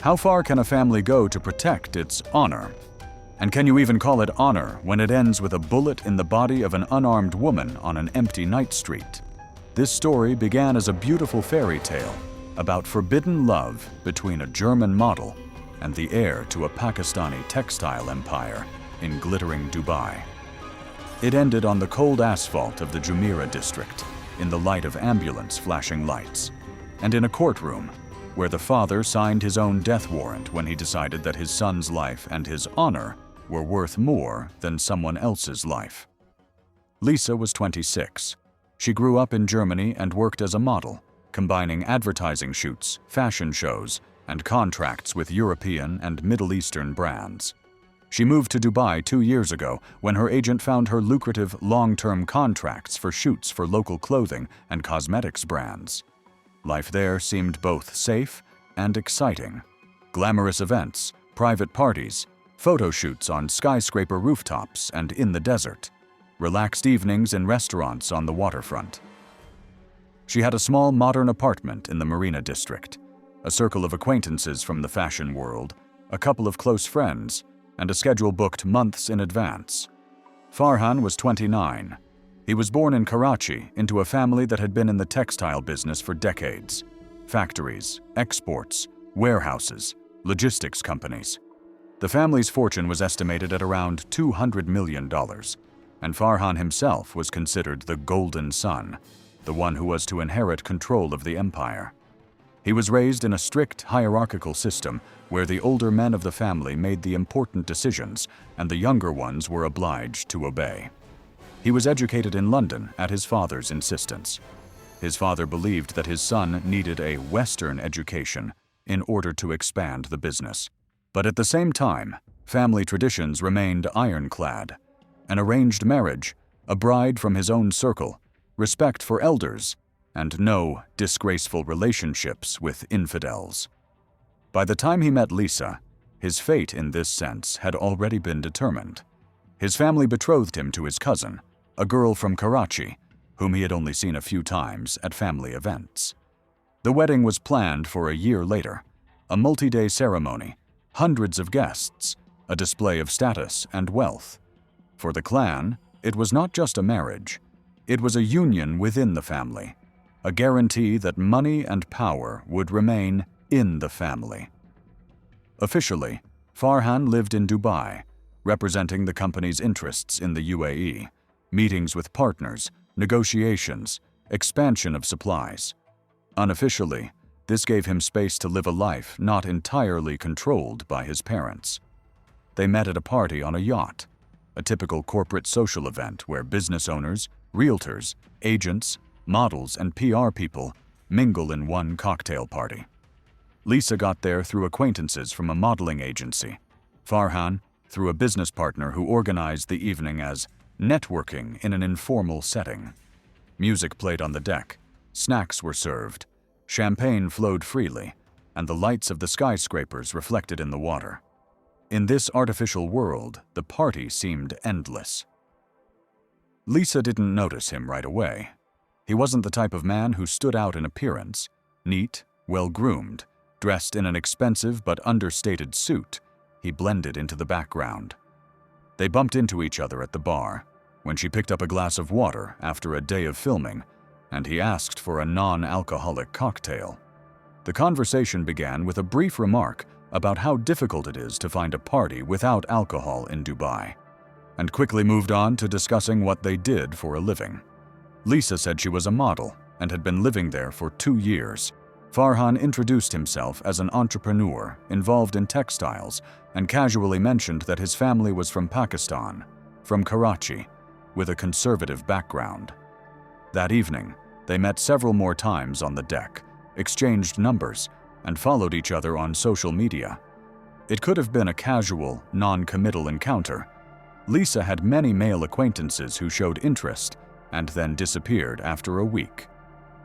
How far can a family go to protect its honor? And can you even call it honor when it ends with a bullet in the body of an unarmed woman on an empty night street? This story began as a beautiful fairy tale about forbidden love between a German model and the heir to a Pakistani textile empire in glittering Dubai. It ended on the cold asphalt of the Jumeirah district, in the light of ambulance flashing lights, and in a courtroom where the father signed his own death warrant when he decided that his son's life and his honor were worth more than someone else's life. Lisa was 26. She grew up in Germany and worked as a model, combining advertising shoots, fashion shows, and contracts with European and Middle Eastern brands. She moved to Dubai 2 years ago when her agent found her lucrative long-term contracts for shoots for local clothing and cosmetics brands. Life there seemed both safe and exciting. Glamorous events, private parties, photo shoots on skyscraper rooftops and in the desert, relaxed evenings in restaurants on the waterfront. She had a small modern apartment in the Marina district, a circle of acquaintances from the fashion world, a couple of close friends, and a schedule booked months in advance. Farhan was 29. He was born in Karachi into a family that had been in the textile business for decades. Factories, exports, warehouses, logistics companies. The family's fortune was estimated at around $200 million, and Farhan himself was considered the golden son, the one who was to inherit control of the empire. He was raised in a strict hierarchical system where the older men of the family made the important decisions and the younger ones were obliged to obey. He was educated in London at his father's insistence. His father believed that his son needed a Western education in order to expand the business. But at the same time, family traditions remained ironclad. An arranged marriage, a bride from his own circle, respect for elders, and no disgraceful relationships with infidels. By the time he met Lisa, his fate in this sense had already been determined. His family betrothed him to his cousin, a girl from Karachi, whom he had only seen a few times at family events. The wedding was planned for a year later, a multi-day ceremony, hundreds of guests, a display of status and wealth. For the clan, it was not just a marriage. It was a union within the family, a guarantee that money and power would remain in the family. Officially, Farhan lived in Dubai, representing the company's interests in the UAE, meetings with partners, negotiations, expansion of supplies. Unofficially, this gave him space to live a life not entirely controlled by his parents. They met at a party on a yacht, a typical corporate social event where business owners, realtors, agents, models, and PR people mingle in one cocktail party. Lisa got there through acquaintances from a modeling agency. Farhan, through a business partner who organized the evening as networking in an informal setting. Music played on the deck, snacks were served, champagne flowed freely, and the lights of the skyscrapers reflected in the water. In this artificial world, the party seemed endless. Lisa didn't notice him right away. He wasn't the type of man who stood out in appearance, neat, well-groomed, dressed in an expensive but understated suit. He blended into the background. They bumped into each other at the bar, when she picked up a glass of water after a day of filming, and he asked for a non-alcoholic cocktail. The conversation began with a brief remark about how difficult it is to find a party without alcohol in Dubai, and quickly moved on to discussing what they did for a living. Lisa said she was a model and had been living there for 2 years. Farhan introduced himself as an entrepreneur involved in textiles and casually mentioned that his family was from Pakistan, from Karachi, with a conservative background. That evening, they met several more times on the deck, exchanged numbers, and followed each other on social media. It could have been a casual, non-committal encounter. Lisa had many male acquaintances who showed interest and then disappeared after a week.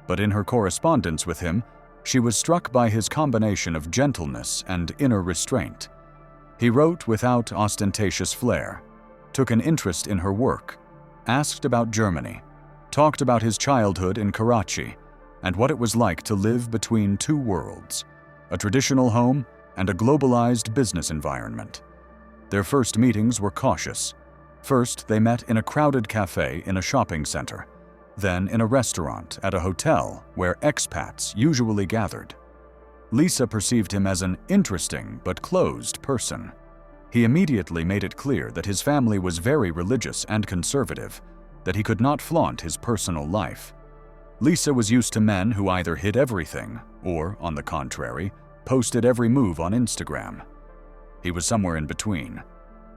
But in her correspondence with him, she was struck by his combination of gentleness and inner restraint. He wrote without ostentatious flair, took an interest in her work, asked about Germany, talked about his childhood in Karachi, and what it was like to live between two worlds, a traditional home and a globalized business environment. Their first meetings were cautious. First, they met in a crowded cafe in a shopping center, then in a restaurant at a hotel where expats usually gathered. Lisa perceived him as an interesting but closed person. He immediately made it clear that his family was very religious and conservative, that he could not flaunt his personal life. Lisa was used to men who either hid everything or, on the contrary, posted every move on Instagram. He was somewhere in between,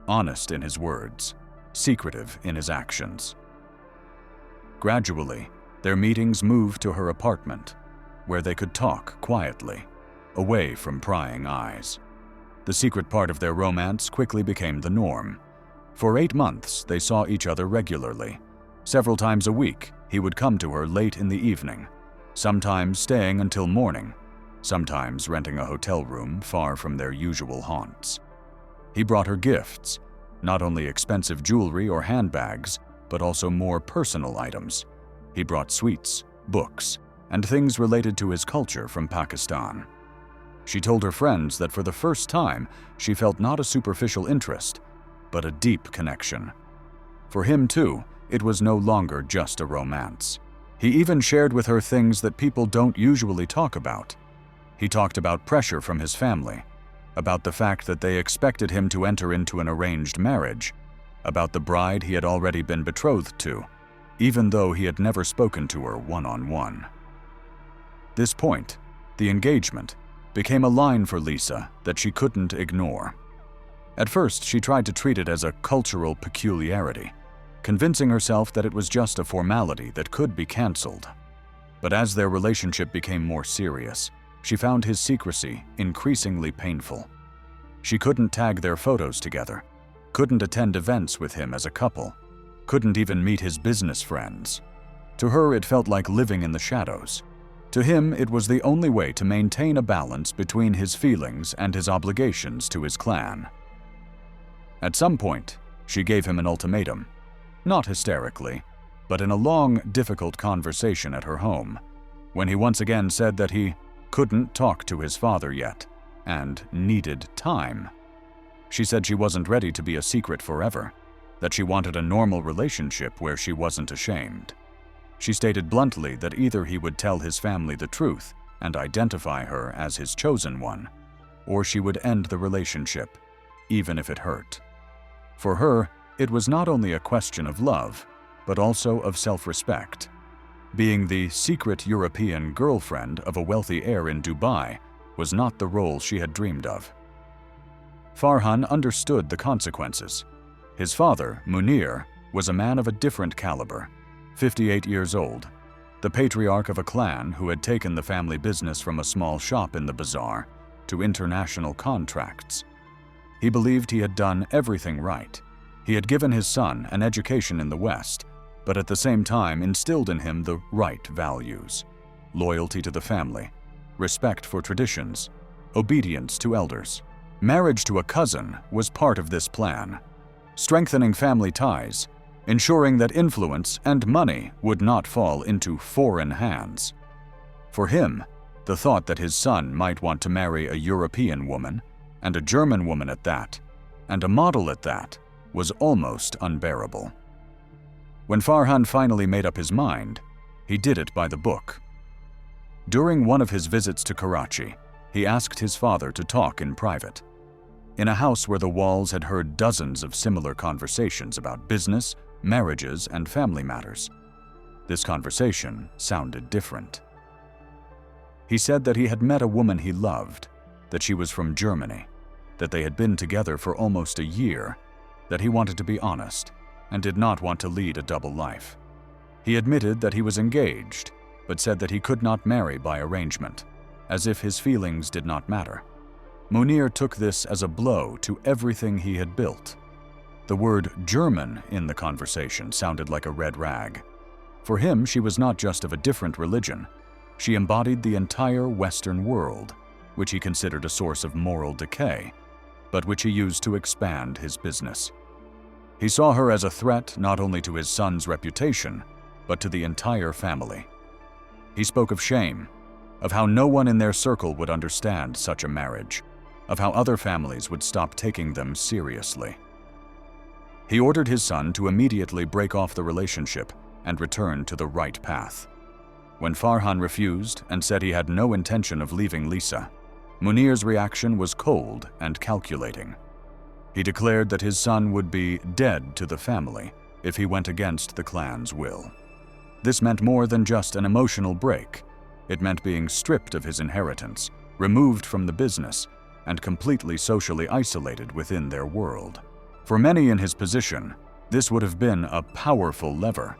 honest in his words, secretive in his actions. Gradually, their meetings moved to her apartment, where they could talk quietly, away from prying eyes. The secret part of their romance quickly became the norm. For 8 months, they saw each other regularly. Several times a week, he would come to her late in the evening, sometimes staying until morning, sometimes renting a hotel room far from their usual haunts. He brought her gifts, not only expensive jewelry or handbags, but also more personal items. He brought sweets, books, and things related to his culture from Pakistan. She told her friends that for the first time, she felt not a superficial interest, but a deep connection. For him, too, it was no longer just a romance. He even shared with her things that people don't usually talk about. He talked about pressure from his family, about the fact that they expected him to enter into an arranged marriage, about the bride he had already been betrothed to, even though he had never spoken to her one-on-one. This point, the engagement, became a line for Lisa that she couldn't ignore. At first, she tried to treat it as a cultural peculiarity, convincing herself that it was just a formality that could be canceled. But as their relationship became more serious, she found his secrecy increasingly painful. She couldn't tag their photos together, couldn't attend events with him as a couple, couldn't even meet his business friends. To her, it felt like living in the shadows. To him, it was the only way to maintain a balance between his feelings and his obligations to his clan. At some point, she gave him an ultimatum, not hysterically, but in a long, difficult conversation at her home, when he once again said that he couldn't talk to his father yet and needed time. She said she wasn't ready to be a secret forever, that she wanted a normal relationship where she wasn't ashamed. She stated bluntly that either he would tell his family the truth and identify her as his chosen one, or she would end the relationship, even if it hurt. For her, it was not only a question of love, but also of self-respect. Being the secret European girlfriend of a wealthy heir in Dubai was not the role she had dreamed of. Farhan understood the consequences. His father, Munir, was a man of a different caliber, 58 years old, the patriarch of a clan who had taken the family business from a small shop in the bazaar to international contracts. He believed he had done everything right. He had given his son an education in the West, but at the same time instilled in him the right values: loyalty to the family, respect for traditions, obedience to elders. Marriage to a cousin was part of this plan, strengthening family ties, ensuring that influence and money would not fall into foreign hands. For him, the thought that his son might want to marry a European woman, and a German woman at that, and a model at that, was almost unbearable. When Farhan finally made up his mind, he did it by the book. During one of his visits to Karachi, he asked his father to talk in private. In a house where the walls had heard dozens of similar conversations about business, marriages, and family matters. This conversation sounded different. He said that he had met a woman he loved, that she was from Germany, that they had been together for almost a year, that he wanted to be honest, and did not want to lead a double life. He admitted that he was engaged, but said that he could not marry by arrangement, as if his feelings did not matter. Munir took this as a blow to everything he had built. The word German in the conversation sounded like a red rag. For him, she was not just of a different religion. She embodied the entire Western world, which he considered a source of moral decay, but which he used to expand his business. He saw her as a threat not only to his son's reputation, but to the entire family. He spoke of shame, of how no one in their circle would understand such a marriage, of how other families would stop taking them seriously. He ordered his son to immediately break off the relationship and return to the right path. When Farhan refused and said he had no intention of leaving Lisa, Munir's reaction was cold and calculating. He declared that his son would be dead to the family if he went against the clan's will. This meant more than just an emotional break. It meant being stripped of his inheritance, removed from the business, and completely socially isolated within their world. For many in his position, this would have been a powerful lever.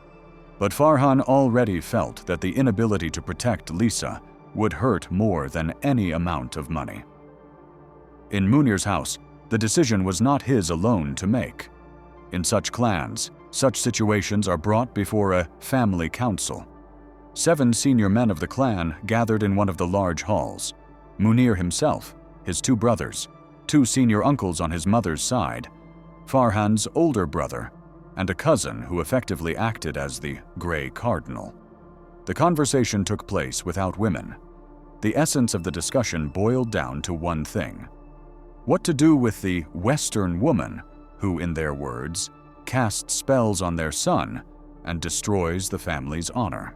But Farhan already felt that the inability to protect Lisa would hurt more than any amount of money. In Munir's house, the decision was not his alone to make. In such clans, such situations are brought before a family council. 7 senior men of the clan gathered in one of the large halls. Munir himself, his 2 brothers, 2 senior uncles on his mother's side, Farhan's older brother, and a cousin who effectively acted as the Grey Cardinal. The conversation took place without women. The essence of the discussion boiled down to one thing: what to do with the Western woman who, in their words, casts spells on their son and destroys the family's honor.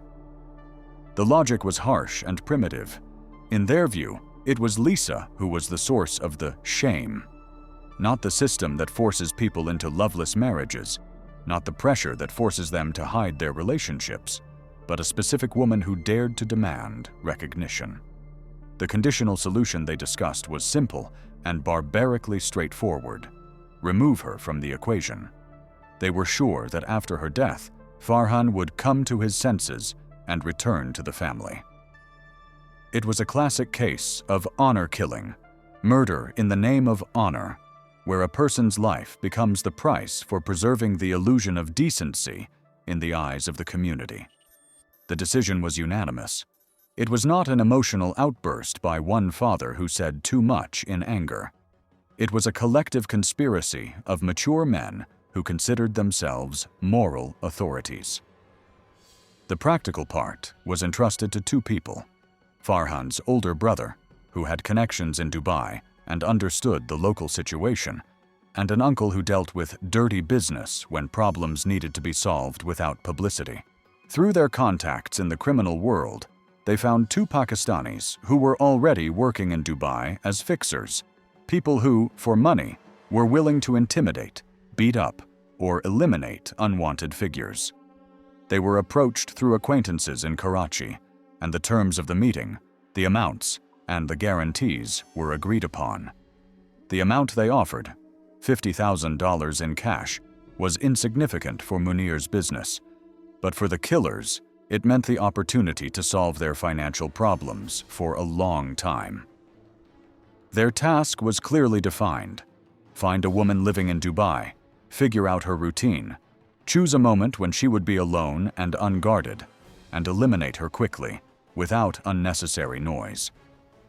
The logic was harsh and primitive. In their view, it was Lisa who was the source of the shame. Not the system that forces people into loveless marriages, not the pressure that forces them to hide their relationships, but a specific woman who dared to demand recognition. The conditional solution they discussed was simple and barbarically straightforward: remove her from the equation. They were sure that after her death, Farhan would come to his senses and return to the family. It was a classic case of honor killing, murder in the name of honor, where a person's life becomes the price for preserving the illusion of decency in the eyes of the community. The decision was unanimous. It was not an emotional outburst by one father who said too much in anger. It was a collective conspiracy of mature men who considered themselves moral authorities. The practical part was entrusted to 2 people: Farhan's older brother, who had connections in Dubai and understood the local situation, and an uncle who dealt with dirty business when problems needed to be solved without publicity. Through their contacts in the criminal world, they found 2 Pakistanis who were already working in Dubai as fixers, people who, for money, were willing to intimidate, beat up, or eliminate unwanted figures. They were approached through acquaintances in Karachi, and the terms of the meeting, the amounts, and the guarantees were agreed upon. The amount they offered, $50,000 in cash, was insignificant for Munir's business, but for the killers, it meant the opportunity to solve their financial problems for a long time. Their task was clearly defined: find a woman living in Dubai, figure out her routine, choose a moment when she would be alone and unguarded, and eliminate her quickly, without unnecessary noise.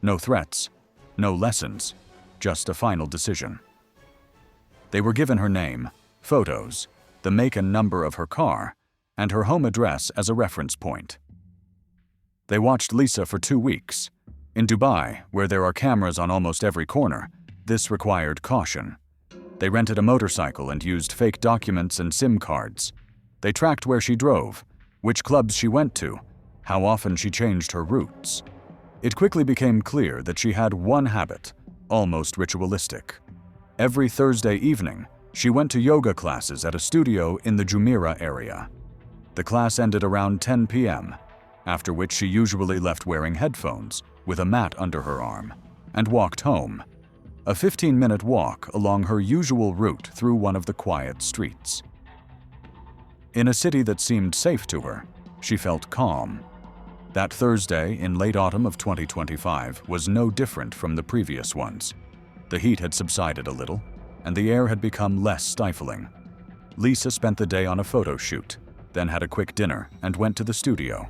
No threats, no lessons, just a final decision. They were given her name, photos, the make and number of her car, and her home address as a reference point. They watched Lisa for 2 weeks. In Dubai, where there are cameras on almost every corner, this required caution. They rented a motorcycle and used fake documents and SIM cards. They tracked where she drove, which clubs she went to, how often she changed her routes. It quickly became clear that she had one habit, almost ritualistic. Every Thursday evening, she went to yoga classes at a studio in the Jumeirah area. The class ended around 10 p.m., after which she usually left wearing headphones, with a mat under her arm, and walked home. A 15-minute walk along her usual route through one of the quiet streets. In a city that seemed safe to her, she felt calm. That Thursday in late autumn of 2025 was no different from the previous ones. The heat had subsided a little, and the air had become less stifling. Lisa spent the day on a photo shoot, then had a quick dinner and went to the studio.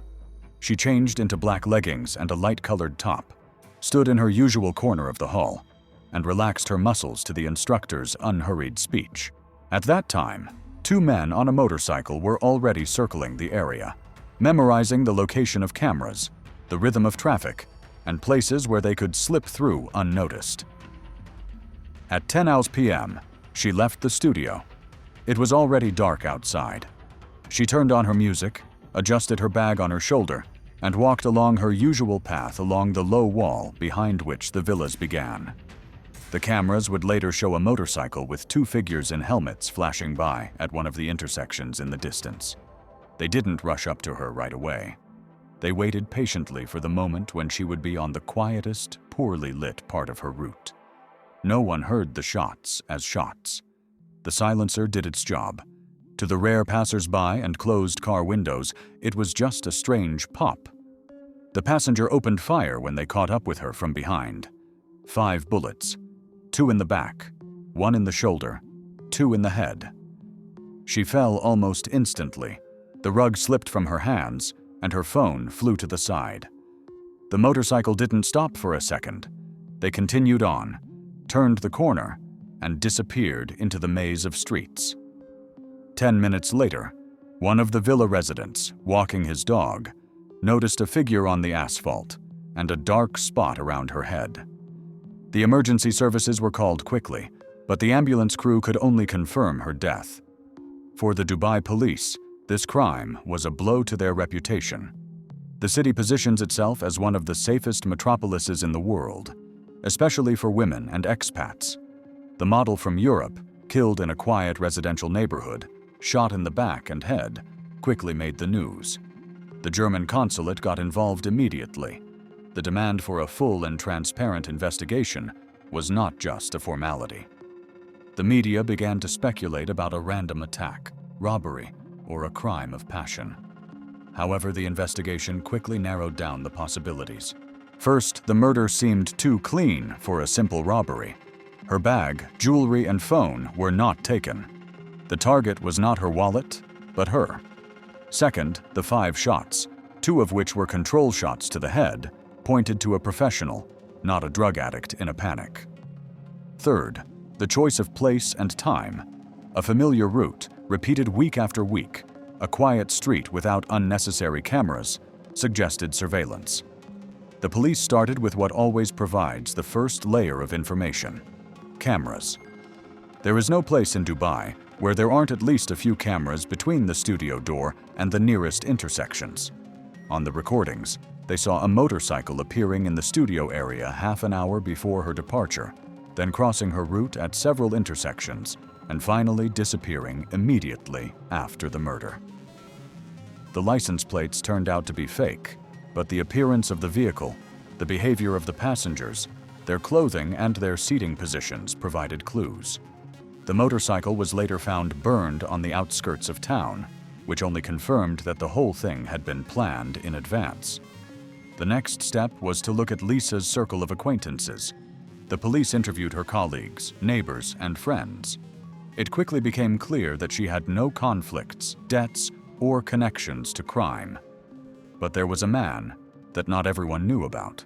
She changed into black leggings and a light-colored top, stood in her usual corner of the hall, and relaxed her muscles to the instructor's unhurried speech. At that time, 2 men on a motorcycle were already circling the area, memorizing the location of cameras, the rhythm of traffic, and places where they could slip through unnoticed. At 10 p.m., she left the studio. It was already dark outside. She turned on her music, adjusted her bag on her shoulder, and walked along her usual path along the low wall behind which the villas began. The cameras would later show a motorcycle with two figures in helmets flashing by at one of the intersections in the distance. They didn't rush up to her right away. They waited patiently for the moment when she would be on the quietest, poorly lit part of her route. No one heard the shots as shots. The silencer did its job. To the rare passers-by and closed car windows, it was just a strange pop. The passenger opened fire when they caught up with her from behind. 5 bullets. 2 in the back, 1 in the shoulder, 2 in the head. She fell almost instantly. The rug slipped from her hands, and her phone flew to the side. The motorcycle didn't stop for a second. They continued on, turned the corner, and disappeared into the maze of streets. 10 minutes later, one of the villa residents, walking his dog, noticed a figure on the asphalt and a dark spot around her head. The emergency services were called quickly, but the ambulance crew could only confirm her death. For the Dubai police, this crime was a blow to their reputation. The city positions itself as one of the safest metropolises in the world, especially for women and expats. The model from Europe, killed in a quiet residential neighborhood, shot in the back and head, quickly made the news. The German consulate got involved immediately. The demand for a full and transparent investigation was not just a formality. The media began to speculate about a random attack, robbery, or a crime of passion. However, the investigation quickly narrowed down the possibilities. First, the murder seemed too clean for a simple robbery. Her bag, jewelry, and phone were not taken. The target was not her wallet, but her. Second, the 5 shots, 2 of which were control shots to the head, pointed to a professional, not a drug addict in a panic. Third, the choice of place and time. A familiar route, repeated week after week, a quiet street without unnecessary cameras, suggested surveillance. The police started with what always provides the first layer of information: cameras. There is no place in Dubai where there aren't at least a few cameras between the studio door and the nearest intersections. On the recordings, they saw a motorcycle appearing in the studio area half an hour before her departure, then crossing her route at several intersections, and finally disappearing immediately after the murder. The license plates turned out to be fake, but the appearance of the vehicle, the behavior of the passengers, their clothing, and their seating positions provided clues. The motorcycle was later found burned on the outskirts of town, which only confirmed that the whole thing had been planned in advance. The next step was to look at Lisa's circle of acquaintances. The police interviewed her colleagues, neighbors, and friends. It quickly became clear that she had no conflicts, debts, or connections to crime. But there was a man that not everyone knew about.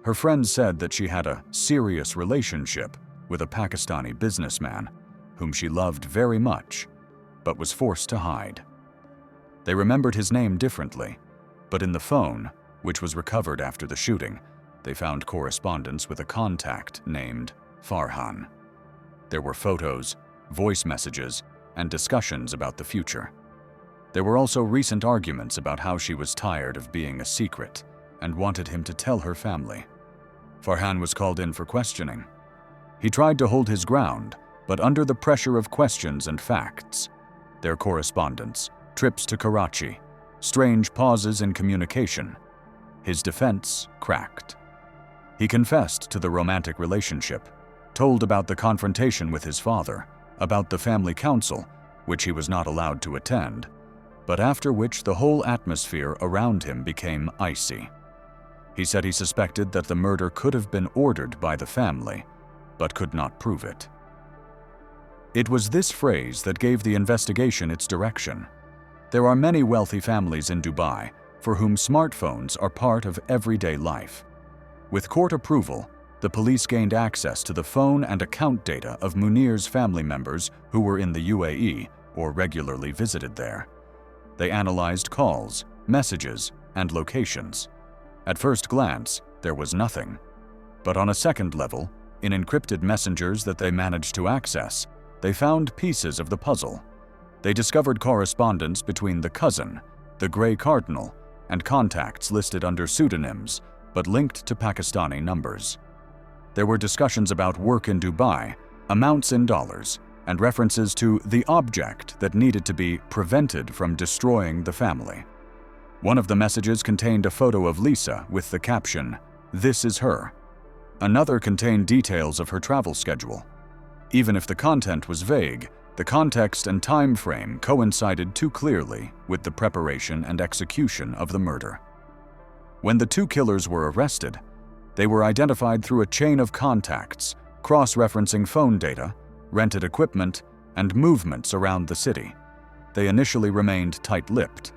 Her friends said that she had a serious relationship with a Pakistani businessman whom she loved very much, but was forced to hide. They remembered his name differently, but in the phone, which was recovered after the shooting, they found correspondence with a contact named Farhan. There were photos, voice messages, and discussions about the future. There were also recent arguments about how she was tired of being a secret and wanted him to tell her family. Farhan was called in for questioning. He tried to hold his ground, but under the pressure of questions and facts, their correspondence, trips to Karachi, strange pauses in communication, his defense cracked. He confessed to the romantic relationship, told about the confrontation with his father, about the family council, which he was not allowed to attend, but after which the whole atmosphere around him became icy. He said he suspected that the murder could have been ordered by the family, but could not prove it. It was this phrase that gave the investigation its direction. There are many wealthy families in Dubai for whom smartphones are part of everyday life. With court approval, the police gained access to the phone and account data of Munir's family members who were in the UAE or regularly visited there. They analyzed calls, messages, and locations. At first glance, there was nothing. But on a second level, In encrypted messengers that they managed to access, they found pieces of the puzzle. They discovered correspondence between the cousin, the Grey Cardinal, and contacts listed under pseudonyms but linked to Pakistani numbers. There were discussions about work in Dubai, amounts in dollars, and references to the object that needed to be prevented from destroying the family. One of the messages contained a photo of Lisa with the caption, "This is her." Another contained details of her travel schedule. Even if the content was vague, the context and time frame coincided too clearly with the preparation and execution of the murder. When the two killers were arrested, they were identified through a chain of contacts, cross-referencing phone data, rented equipment, and movements around the city. They initially remained tight-lipped,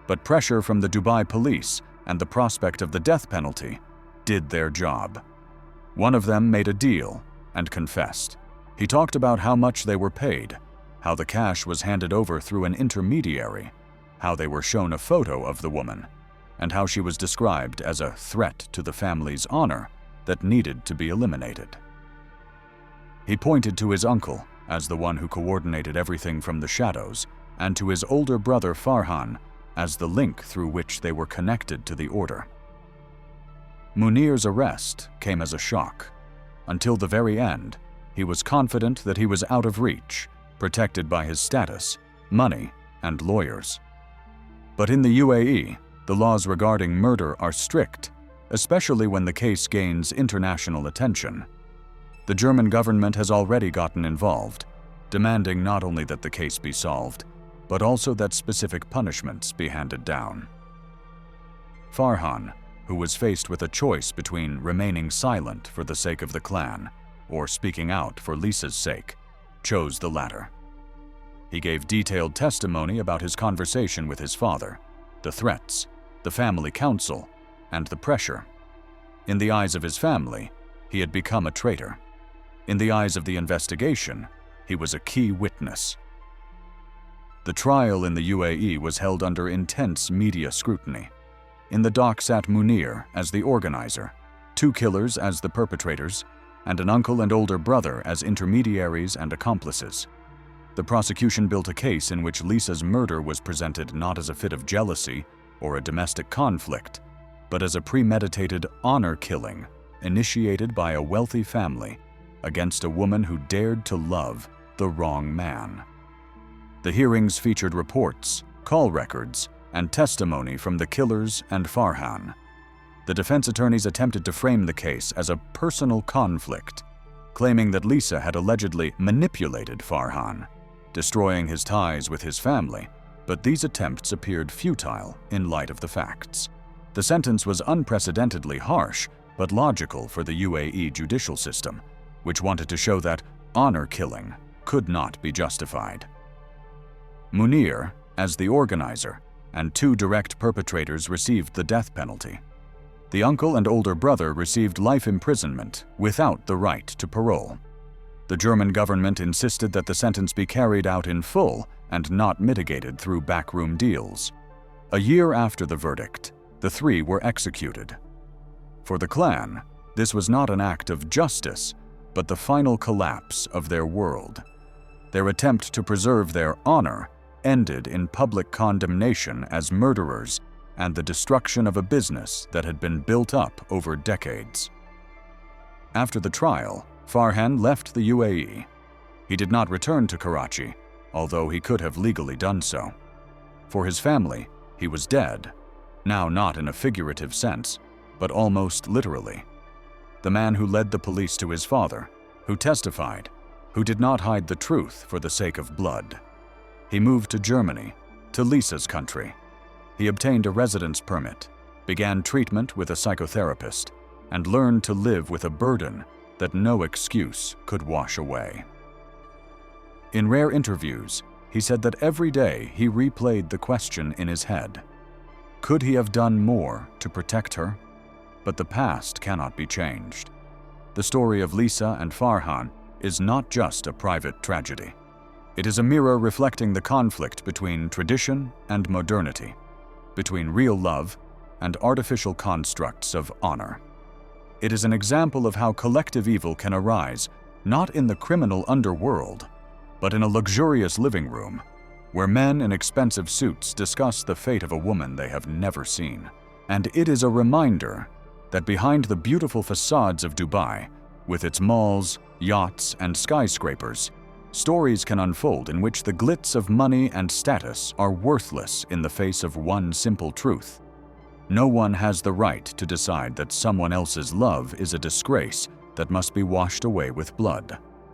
but pressure from the Dubai police and the prospect of the death penalty did their job. One of them made a deal and confessed. He talked about how much they were paid, how the cash was handed over through an intermediary, how they were shown a photo of the woman, and how she was described as a threat to the family's honor that needed to be eliminated. He pointed to his uncle as the one who coordinated everything from the shadows, and to his older brother Farhan as the link through which they were connected to the order. Munir's arrest came as a shock. Until the very end, he was confident that he was out of reach, protected by his status, money, and lawyers. But in the UAE, the laws regarding murder are strict, especially when the case gains international attention. The German government has already gotten involved, demanding not only that the case be solved, but also that specific punishments be handed down. Farhan, who was faced with a choice between remaining silent for the sake of the clan or speaking out for Lisa's sake, chose the latter. He gave detailed testimony about his conversation with his father, the threats, the family council, and the pressure. In the eyes of his family, he had become a traitor. In the eyes of the investigation, he was a key witness. The trial in the UAE was held under intense media scrutiny. In the dock sat Munir as the organizer, two killers as the perpetrators, and an uncle and older brother as intermediaries and accomplices. The prosecution built a case in which Lisa's murder was presented not as a fit of jealousy or a domestic conflict, but as a premeditated honor killing initiated by a wealthy family against a woman who dared to love the wrong man. The hearings featured reports, call records, and testimony from the killers and Farhan. The defense attorneys attempted to frame the case as a personal conflict, claiming that Lisa had allegedly manipulated Farhan, destroying his ties with his family, but these attempts appeared futile in light of the facts. The sentence was unprecedentedly harsh, but logical for the UAE judicial system, which wanted to show that honor killing could not be justified. Munir, as the organizer, and two direct perpetrators received the death penalty. The uncle and older brother received life imprisonment without the right to parole. The German government insisted that the sentence be carried out in full and not mitigated through backroom deals. A year after the verdict, the three were executed. For the clan, this was not an act of justice, but the final collapse of their world. Their attempt to preserve their honor ended in public condemnation as murderers and the destruction of a business that had been built up over decades. After the trial, Farhan left the UAE. He did not return to Karachi, although he could have legally done so. For his family, he was dead, now not in a figurative sense, but almost literally. The man who led the police to his father, who testified, who did not hide the truth for the sake of blood. He moved to Germany, to Lisa's country. He obtained a residence permit, began treatment with a psychotherapist, and learned to live with a burden that no excuse could wash away. In rare interviews, he said that every day he replayed the question in his head. Could he have done more to protect her? But the past cannot be changed. The story of Lisa and Farhan is not just a private tragedy. It is a mirror reflecting the conflict between tradition and modernity, between real love and artificial constructs of honor. It is an example of how collective evil can arise, not in the criminal underworld, but in a luxurious living room, where men in expensive suits discuss the fate of a woman they have never seen. And it is a reminder that behind the beautiful facades of Dubai, with its malls, yachts, and skyscrapers, stories can unfold in which the glitz of money and status are worthless in the face of one simple truth. No one has the right to decide that someone else's love is a disgrace that must be washed away with blood.